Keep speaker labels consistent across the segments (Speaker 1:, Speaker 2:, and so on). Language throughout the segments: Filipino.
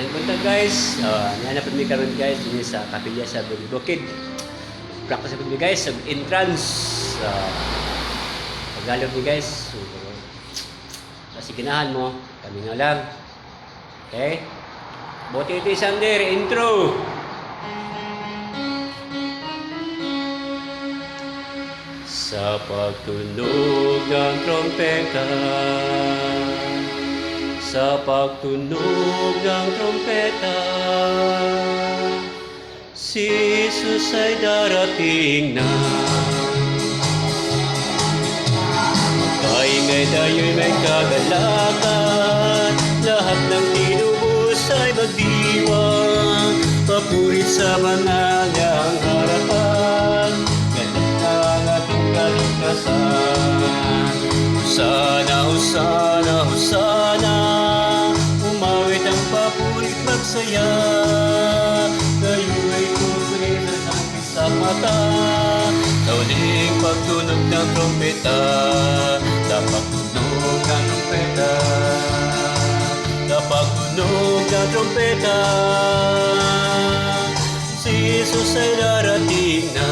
Speaker 1: May punta guys, nanap mi karon guys dinhi sa kapilya sa Bukid. Practice mi guys sa entrance. Tagalog ni guys. So, kasi ginahan mo, kami nga lang. Okay? Buti ito Sander, intro. Sa pagtunog ng trompeta, sa pagtunog ng trompeta, si Jesus ay darating na. Kaingay tayo'y may kagalakan, lahat ng tinubos ay magdiwang, papurit sa mga niyang harapan, ganit ang ating kaligtasan. Hosana, Hosana, Hosana, umawit ang papurit magsaya, tayo'y tuloy na sakit sa mata, sa huling pagtunog ng trompeta, dapat tunog ng trompeta, dapat tunog ng trompeta, si Jesus ay darating na.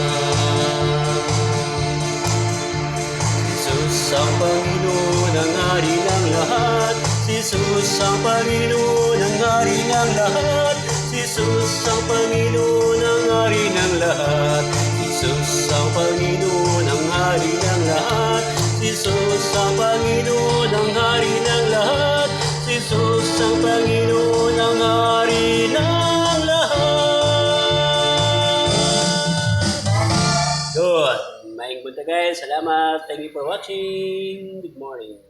Speaker 1: Jesus ang Panginoon, ang hari ng lahat, Jesus ang Panginoon, ang hari ng lahat, Jesus ang Panginoon, ang hari ng lahat, Jesus ang Panginoon, ang hari ng lahat, Jesus ang Panginoon, ang hari ng lahat, Jesus ang Panginoon, ang hari ng lahat. Good. Maing punta guys. Salamat. Thank you for watching. Good morning.